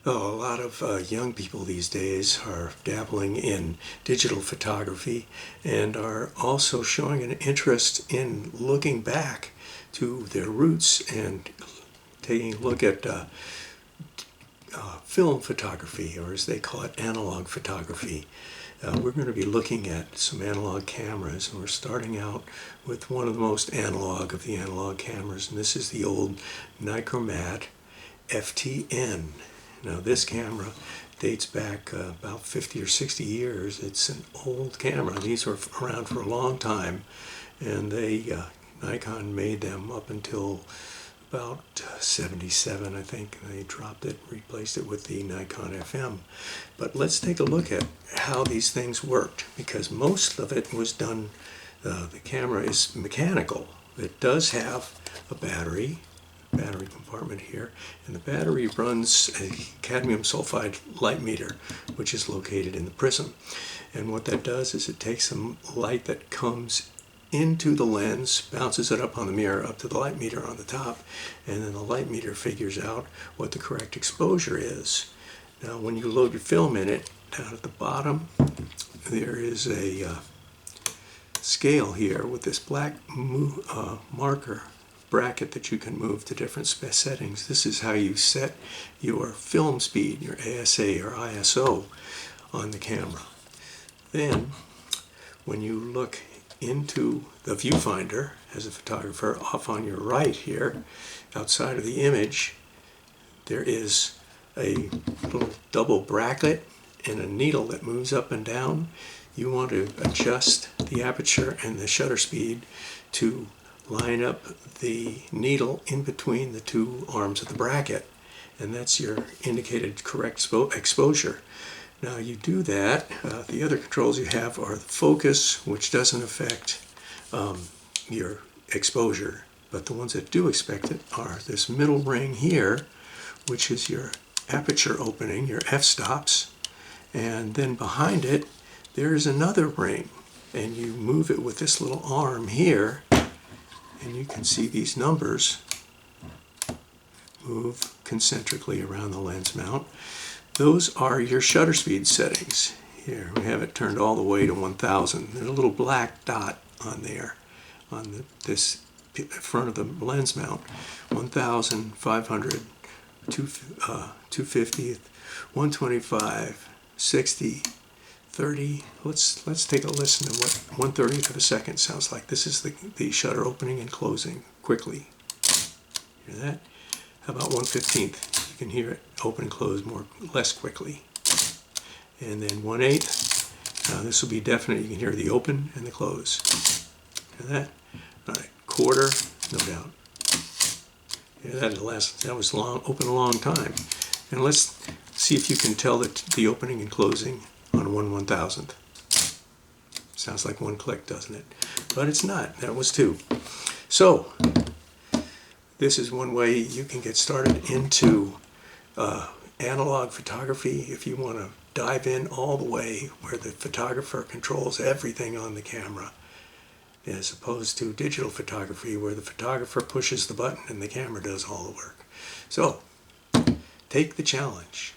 Oh, a lot of young people these days are dabbling in digital photography and are also showing an interest in looking back to their roots and taking a look at film photography, or as they call it, analog photography. We're going to be looking at some analog cameras, and we're starting out with one of the most analog of the analog cameras, and this is the old Nikkormat FtN. Now this camera dates back about 50 or 60 years. It's an old camera. These were around for a long time, and Nikon made them up until about 77, I think. They dropped it, replaced it with the Nikon FM. But let's take a look at how these things worked, because most of it was done, the camera is mechanical. It does have a battery compartment here, and the battery runs a cadmium sulfide light meter, which is located in the prism. And what that does is it takes some light that comes into the lens, bounces it up on the mirror, up to the light meter on the top, and then the light meter figures out what the correct exposure is. Now when you load your film in it, down at the bottom there is a scale here with this black marker bracket that you can move to different settings. This is how you set your film speed, your ASA or ISO on the camera. Then when you look into the viewfinder as a photographer, off on your right here, outside of the image, there is a little double bracket and a needle that moves up and down. You want to adjust the aperture and the shutter speed to line up the needle in between the two arms of the bracket, and that's your indicated correct exposure. Now you do that, the other controls you have are the focus, which doesn't affect your exposure, but the ones that do affect it are this middle ring here, which is your aperture opening, your f-stops, and then behind it there is another ring, and you move it with this little arm here, and you can see these numbers move concentrically around the lens mount. Those are your shutter speed settings. Here we have it turned all the way to 1000. There's a little black dot on there on this front of the lens mount. 1000, 500, 250, 125, 60, 30. Let's take a listen to what 1/30th of a second sounds like. This is the shutter opening and closing quickly. Hear that? How about 1/15th? You can hear it open and close less quickly. And then 1/8. Now this will be definite. You can hear the open and the close. Hear that? All right. Quarter, no doubt. Hear that? That was long, open a long time. And let's see if you can tell the opening and closing on 1/1000th. Sounds like one click, doesn't it? But it's not. That was two. So this is one way you can get started into analog photography if you want to dive in all the way where the photographer controls everything on the camera, as opposed to digital photography where the photographer pushes the button and the camera does all the work. So take the challenge.